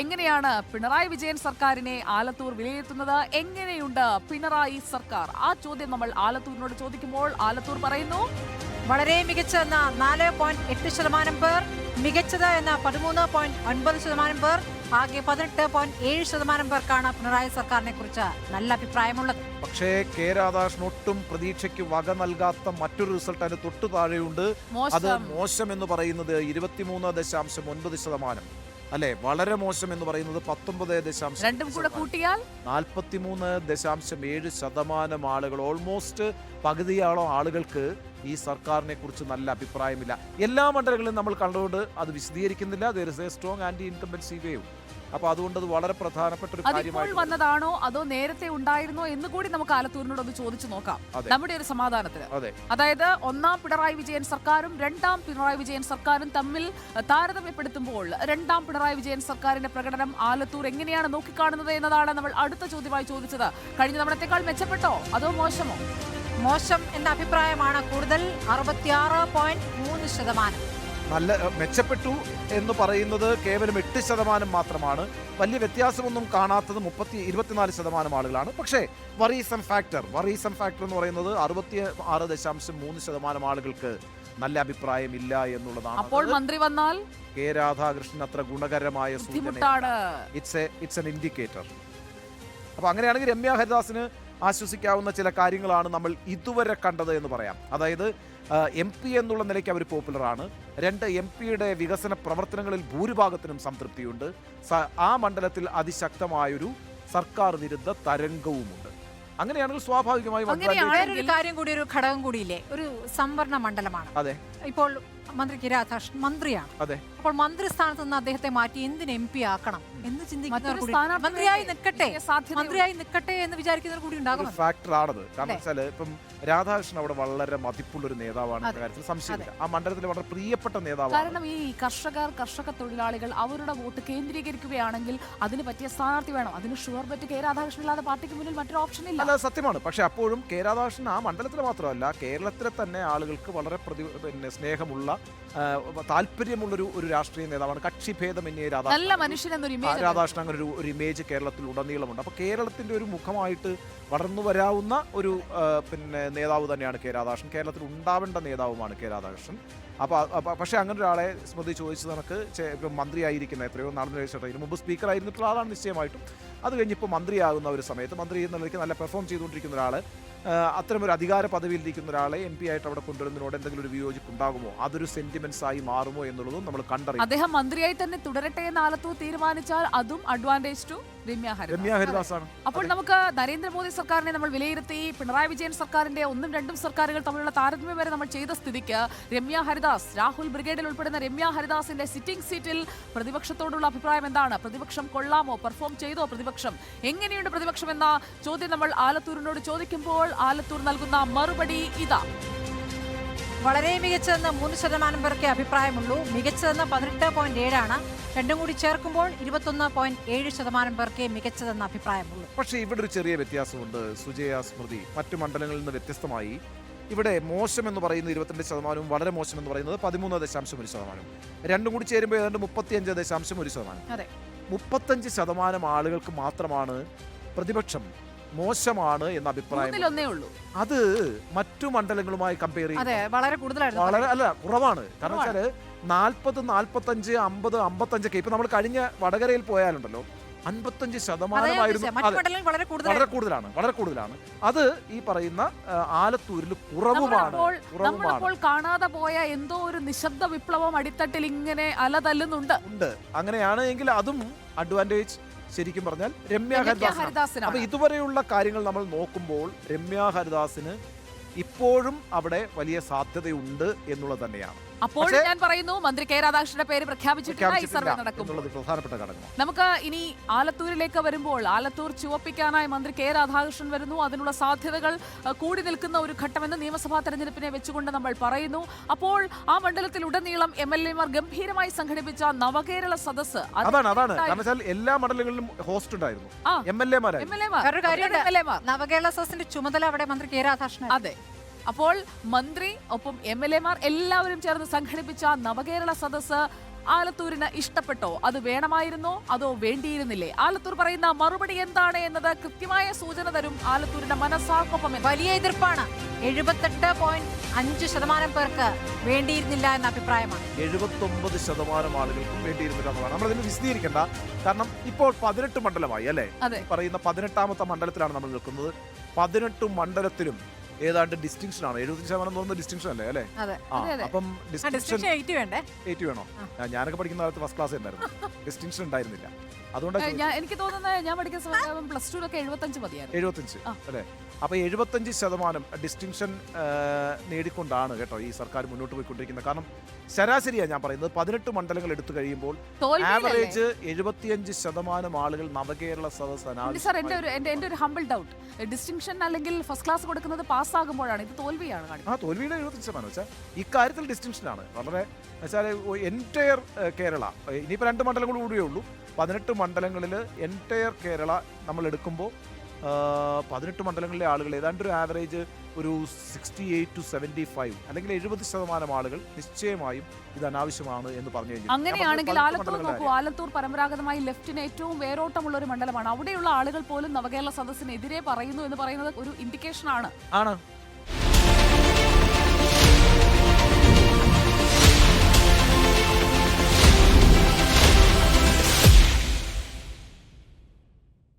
എങ്ങനെയാണ് പിണറായി വിജയൻ സർക്കാരിനെ ആലത്തൂർ വിലയിരുത്തുന്നത്? എങ്ങനെയുണ്ട് പിണറായി സർക്കാർ? ആ ചോദ്യം നമ്മൾ ആലത്തൂരിനോട് ചോദിക്കുമ്പോൾ ആലത്തൂർ പറയുന്നു വളരെ മികച്ച എന്ന 4.8% പേർ, മികച്ചത് എന്ന 13.9% പേർ, ആകെ 18.7% പേർക്കാണ് പിണറായി സർക്കാരിനെ കുറിച്ച് നല്ല അഭിപ്രായമുള്ളത്. പക്ഷേ കെ രാധാകൃഷ്ണൻ ഒട്ടും പ്രതീക്ഷയ്ക്ക് വക നൽകാത്ത മറ്റൊരു റിസൾട്ട് അതിന് തൊട്ടു താഴെയുണ്ട്. അത് മോശം എന്ന് പറയുന്നത് 23.9%. അല്ലെ, വളരെ മോശം എന്ന് പറയുന്നത് 43.7%. ആളുകൾ, ഓൾമോസ്റ്റ് പകുതിയോളം ആളുകൾക്ക് ഈ സർക്കാരിനെ കുറിച്ച് നല്ല അഭിപ്രായമില്ല. എല്ലാ മണ്ഡലങ്ങളിലും നമ്മൾ കണ്ടുകൊണ്ട് അത് വിശദീകരിക്കുന്നില്ല. there is a strong anti incumbency wave. അപ്പൊ അതുകൊണ്ട് അത് വളരെ പ്രധാനപ്പെട്ട ഒരു കാര്യമായി വന്നതാണോ അതോ നേരത്തെ ഉണ്ടായിരുന്നോ എന്ന് കൂടി നമുക്ക് ആലത്തൂരിനോട് ഒന്ന് ചോദിച്ചു നോക്കാം, നമ്മുടെ ഒരു സമാധാനത്തിന്. അതായത് ഒന്നാം പിണറായി വിജയൻ സർക്കാരും രണ്ടാം പിണറായി വിജയൻ സർക്കാരും തമ്മിൽ താരതമ്യപ്പെടുത്തുമ്പോൾ രണ്ടാം പിണറായി വിജയൻ സർക്കാരിന്റെ പ്രകടനം ആലത്തൂർ എങ്ങനെയാണ് നോക്കിക്കാണുന്നത് എന്നതാണ് നമ്മൾ അടുത്ത ചോദ്യമായി ചോദിച്ചത്. കഴിഞ്ഞ തവണത്തേക്കാൾ മെച്ചപ്പെട്ടോ അതോ മോശമോ? മോശം എന്ന അഭിപ്രായമാണ് കൂടുതൽ, 66.3%. നല്ല മെച്ചപ്പെട്ടു എന്ന് പറയുന്നത് കേവലം 8% മാത്രമാണ്. വലിയ വ്യത്യാസമൊന്നും കാണാത്തത് 24% ആളുകളാണ്. പക്ഷേ വറീസം ഫാക്ടർ എന്ന് പറയുന്നത് 66.3% ആളുകൾക്ക് നല്ല അഭിപ്രായമില്ല എന്നുള്ളതാണ്. അപ്പോൾ മന്ത്രി വന്നാൽ കെ രാധാകൃഷ്ണൻ അത്ര ഗുണകരമായ സൂചനയാണ്. It's an indicator. അപ്പൊ അങ്ങനെയാണെങ്കിൽ രമ്യ ഹരിദാസിന് ആശ്വസിക്കാവുന്ന ചില കാര്യങ്ങളാണ് നമ്മൾ ഇതുവരെ കണ്ടത് എന്ന് പറയാം. അതായത് MP എന്നുള്ള നിലയ്ക്ക് അവർ പോപ്പുലറാണ്. 2, MP-യുടെ വികസന പ്രവർത്തനങ്ങളിൽ ഭൂരിഭാഗത്തിനും സംതൃപ്തിയുണ്ട്. ആ മണ്ഡലത്തിൽ അതിശക്തമായൊരു സർക്കാർ വിരുദ്ധ തരംഗവുമുണ്ട്. അങ്ങനെയാണെങ്കിൽ സ്വാഭാവികമായും ഒരു കാര്യം കൂടി, ഒരു ഘടകം കൂടിയില്ലേ, ഒരു സംവരണ മണ്ഡലമാണ്. അതെ, ഇപ്പോൾ മന്ത്രി കെ രാധാകൃഷ്ണൻ മന്ത്രിയാണ്. അതെ, അപ്പോൾ മന്ത്രി സ്ഥാനത്ത് നിന്ന് അദ്ദേഹത്തെ മാറ്റി എന്തിന് MP ആക്കണം എന്ന് ചിന്തിക്കുന്നവർ, മന്ത്രിയായി നിൽക്കട്ടെ എന്ന് വിചാരിക്കുന്നവർ കൂടി ഉണ്ടാകും. ഫാക്ടർ ആണത്. കാരണം വെച്ചാൽ ഇപ്പം രാധാകൃഷ്ണൻ അവിടെ വളരെ മതിപ്പുള്ളൊരു നേതാവാണ്, കാര്യത്തിൽ സംശയമില്ല. ആ മണ്ഡലത്തിൽ വളരെ പ്രിയപ്പെട്ട നേതാവാണ്. കാരണം ഈ കർഷക തൊഴിലാളികൾ അവരുടെ വോട്ട് കേന്ദ്രീകരിക്കുകയാണെങ്കിൽ അതിന് പറ്റിയ സ്ഥാനാർത്ഥി വേണം. അതിന് ഷുവർ ബെറ്റ് കെ രാധാകൃഷ്ണൻ ഇല്ലാതെ പാർട്ടിക്ക് മുന്നിൽ മറ്റൊരു ഓപ്ഷൻ ഇല്ല. അല്ല, സത്യമാണ്. പക്ഷെ അപ്പോഴും കെ രാധാകൃഷ്ണൻ ആ മണ്ഡലത്തിൽ മാത്രമല്ല, കേരളത്തിലെ തന്നെ ആളുകൾക്ക് വളരെ സ്നേഹമുള്ള, താല്പര്യമുള്ളൊരു രാഷ്ട്രീയ നേതാവാണ്. കക്ഷിഭേദമന്യേ രാധാകൃഷ്ണൻ അങ്ങനെ ഒരു ഇമേജ് കേരളത്തിൽ ഉടനീളമുണ്ട്. അപ്പൊ കേരളത്തിന്റെ ഒരു മുഖമായിട്ട് വളർന്നു വരാവുന്ന ഒരു നേതാവ് തന്നെയാണ് കെ രാധാകൃഷ്ണൻ. കേരളത്തിൽ ഉണ്ടാവേണ്ട നേതാവുമാണ് കെ രാധാകൃഷ്ണൻ. പക്ഷേ അങ്ങനെ ഒരാളെ സ്മൃതി ചോദിച്ചത് നമുക്ക് ഇപ്പം മന്ത്രിയായിരിക്കുന്ന എത്രയോ നാളിന് ശേഷം, ഇതിന് മുമ്പ് സ്പീക്കർ ആയിരുന്നിട്ടുള്ള ആളാണ് നിശ്ചയമായിട്ടും. അത് കഴിഞ്ഞിപ്പോൾ മന്ത്രിയാകുന്ന ഒരു സമയത്ത് മന്ത്രി എന്ന നിലയ്ക്ക് നല്ല പെർഫോം ചെയ്തുകൊണ്ടിരിക്കുന്ന ഒരാൾ, അത്തരമൊരു അധികാര പദവിയിലിരിക്കുന്ന ഒരാളെ MP ആയിട്ട് അവിടെ കൊണ്ടുവരുന്നതിനോട് എന്തെങ്കിലും ഒരു വിയോജിപ്പ് ഉണ്ടാകുമോ, അതൊരു സെന്റിമെന്റ്സ് ആയി മാറുമോ എന്നുള്ളതും നമ്മൾ കണ്ടറിയാം. അദ്ദേഹം മന്ത്രിയായി തന്നെ തുടരട്ടെ എന്ന് ആലത്തൂർ തീരുമാനിച്ചാൽ അതും അഡ്വാൻറ്റേജ് ടു രമ്യ ഹരിദാസാണ്. അപ്പോൾ നമുക്ക് നരേന്ദ്രമോദി സർക്കാരിനെ നമ്മൾ വിലയിരുത്തി, പിണറായി വിജയൻ സർക്കാരിന്റെ 1ഉം 2ഉം സർക്കാരുകൾ തമ്മിലുള്ള താരതമ്യം വരെ നമ്മൾ ചെയ്ത സ്ഥിതിക്ക് രമ്യ ഹരിദാസ്, രാഹുൽ ബ്രിഗേഡിൽ ഉൾപ്പെടുന്ന രമ്യ ഹരിദാസിന്റെ സിറ്റിംഗ് സീറ്റിൽ പ്രതിപക്ഷത്തോടുള്ള അഭിപ്രായം എന്താണ്? പ്രതിപക്ഷം കൊള്ളാമോ? പെർഫോം ചെയ്തോ പ്രതിപക്ഷം? എങ്ങനെയുണ്ട് പ്രതിപക്ഷം എന്ന ചോദ്യം നമ്മൾ ആലത്തൂരിനോട് ചോദിക്കുമ്പോൾ ആലത്തൂർ നൽകുന്ന മറുപടി ഇതാ. വളരെ മികച്ചതെന്ന് 3% പേർക്ക് അഭിപ്രായമുള്ളൂ. മികച്ചതെന്ന് 18.7%. രണ്ടും കൂടി ചേർക്കുമ്പോൾ 21.7% പേർക്ക് മികച്ചതെന്ന അഭിപ്രായമുള്ളൂ. പക്ഷേ ഇവിടെ ഒരു ചെറിയ വ്യത്യാസമുണ്ട് സുജയ, സ്മൃതി. മറ്റു മണ്ഡലങ്ങളിൽ നിന്ന് വ്യത്യസ്തമായി ഇവിടെ മോശം എന്ന് പറയുന്നത് 22%, വളരെ മോശം എന്ന് പറയുന്നത് 13.1%. രണ്ടും കൂടി ചേരുമ്പോൾ ഏതാണ്ട് 35.1%. 35% ആളുകൾക്ക് മാത്രമാണ് പ്രതിപക്ഷം മോശമാണ് എന്ന അഭിപ്രായം. അത് മറ്റു മണ്ഡലങ്ങളുമായി കമ്പയർ ചെയ്യുമ്പോൾ വളരെ കൂടുതലായിരുന്നു. അല്ല, കുറവാണ്. കാരണം വെച്ചാല് 40, 45, 50, 55 ഇപ്പൊ നമ്മൾ കഴിഞ്ഞ വടകരയിൽ പോയാലുണ്ടല്ലോ 55%. വളരെ കൂടുതലാണ്. അത് ഈ പറയുന്ന ആലത്തൂരിൽ കുറവുമാണ്. നമ്മളിപ്പോൾ കാണാതെ പോയ എന്തോ ഒരു നിശബ്ദ വിപ്ലവം അടിത്തട്ടിൽ ഇങ്ങനെ അലതല്ലുന്നുണ്ട്. അങ്ങനെയാണ് എങ്കിൽ അതും അഡ്വാൻറ്റേജ് ശരിക്കും പറഞ്ഞാൽ രമ്യ ഹരിദാസിന്. അപ്പൊ ഇതുവരെയുള്ള കാര്യങ്ങൾ നമ്മൾ നോക്കുമ്പോൾ രമ്യ ഹരിദാസിന് ഇപ്പോഴും അവിടെ വലിയ സാധ്യതയുണ്ട് എന്നുള്ളത് തന്നെയാണ്. അപ്പോൾ ഞാൻ പറയുന്നു, മന്ത്രി കെ രാധാകൃഷ്ണന്റെ പേര് പ്രഖ്യാപിച്ചിട്ടില്ല. ഈ സർവേ നടക്കുമ്പോൾ നമുക്ക് ഇനി ആലത്തൂരിലേക്ക് വരുമ്പോൾ, ആലത്തൂർ ചുവപ്പിക്കാനായി മന്ത്രി കെ രാധാകൃഷ്ണൻ വരുന്നു. അതിനുള്ള സാധ്യതകൾ കൂടി നിൽക്കുന്ന ഒരു ഘട്ടമെന്ന് നിയമസഭാ തെരഞ്ഞെടുപ്പിനെ വെച്ചുകൊണ്ട് നമ്മൾ പറയുന്നു. അപ്പോൾ ആ മണ്ഡലത്തിൽ ഉടനീളം MLA-മാർ ഗംഭീരമായി സംഘടിപ്പിച്ച നവകേരള സദസ്സ്, എല്ലാ മണ്ഡലങ്ങളിലും ഹോസ്റ്റ് ഉണ്ടായിരുന്നു. നവകേരള സദസ്സിന്റെ ചുമതല അവിടെ മന്ത്രി കെ രാധാകൃഷ്ണൻ. അതെ. അപ്പോൾ മന്ത്രി ഒപ്പം MLA-മാർ എല്ലാവരും ചേർന്ന് സംഘടിപ്പിച്ച നവകേരള സദസ്സ് ആലത്തൂരിന് ഇഷ്ടപ്പെട്ടോ? അത് വേണമായിരുന്നോ അതോ വേണ്ടിയിരുന്നില്ലേ? ആലത്തൂർ പറയുന്ന മറുപടി എന്താണ് എന്നത് കൃത്യമായ സൂചന തരും ആലത്തൂരിന്റെ മനസ്സാക്കൊപ്പം. വലിയ എതിർപ്പാണ്. 78.5% പേർക്ക് വേണ്ടിയിരുന്നില്ല എന്ന അഭിപ്രായമാണ്. 79% ആളുകൾക്കും വേണ്ടിയിരുന്നില്ല എന്നതാണ്. നമ്മളതിന് വിശദീകരിക്കേണ്ട. കാരണം ഇപ്പോൾ 18 മണ്ഡലമായി അല്ലേ? പറയുന്ന 18ാമത്തെ മണ്ഡലത്തിലാണ് നമ്മൾ നിൽക്കുന്നത്. 18 മണ്ഡലത്തിലും ഏതാണ്ട് ഡിസ്റ്റിങ്ഷൻ ആണ്. 75% തോന്നുന്ന ഡിസ്റ്റിങ്ഷൻ അല്ലേ? അല്ലേ? അപ്പം ഡിസ്റ്റിങ്ഷൻ 8 വേണോ? ഞാനൊക്കെ പഠിക്കുന്ന കാലത്ത് ഫസ്റ്റ് ക്ലാസ് ഉണ്ടായിരുന്നു. ഡിസ്റ്റിങ്ഷൻ ഉണ്ടായിരുന്നില്ല. അതുകൊണ്ടാണ് എനിക്ക് തോന്നുന്നത് ഞാൻ പഠിക്കുന്ന സമയത്ത് പ്ലസ് ടുവിലൊക്കെ 75 മതിയായിരുന്നു. 75 അല്ലേ? അപ്പൊ 75% ഡിസ്റ്റിങ്ഷൻ നേടിക്കൊണ്ടാണ് കേട്ടോ ഈ സർക്കാർ മുന്നോട്ട് പോയിക്കൊണ്ടിരിക്കുന്നത്. കാരണം ശരാശരിയാണ് ഞാൻ പറയുന്നത്. 18 മണ്ഡലങ്ങൾ എടുത്തു കഴിയുമ്പോൾ ആവറേജ് 75% ആളുകൾ നവകേരള സദസ് എന്റെ ഒരു ഹംബിൾ ഡൗട്ട്, ഡിസ്റ്റിങ്ഷൻ അല്ലെങ്കിൽ ഫസ്റ്റ് ക്ലാസ് കൊടുക്കുന്നത് പാസ്സാകുമ്പോഴാണ്, ഇത് തോൽവിയാണ്. തോൽവിയുടെ 75% വെച്ചാൽ ഇക്കാര്യത്തിൽ ഡിസ്റ്റിങ്ഷൻ ആണ് വളരെ വെച്ചാൽ എൻറ്റയർ കേരള. ഇനിയിപ്പോൾ 2 മണ്ഡലങ്ങൾ കൂടിയേ ഉള്ളൂ. 18 മണ്ഡലങ്ങളിൽ എൻറ്റയർ കേരള നമ്മൾ എടുക്കുമ്പോൾ 18 മണ്ഡലങ്ങളിലെ ആളുകൾ ഏതാണ്ട് ഒരു ആവറേജ് ഒരു 68 to 75 അല്ലെങ്കിൽ 70% ആളുകൾ നിശ്ചയമായും ഇത് അനാവശ്യമാണ് എന്ന് പറഞ്ഞു കഴിഞ്ഞു. അങ്ങനെയാണെങ്കിൽ ആലത്തൂർ നോക്കൂ. ആലത്തൂർ പരമ്പരാഗതമായി ലെഫ്റ്റിന് ഏറ്റവും വേരോട്ടമുള്ള ഒരു മണ്ഡലമാണ്. അവിടെയുള്ള ആളുകൾ പോലും നവകേരള സദസ്സിനെതിരെ പറയുന്നു എന്ന് പറയുന്നത് ഒരു ഇൻഡിക്കേഷൻ ആണ്.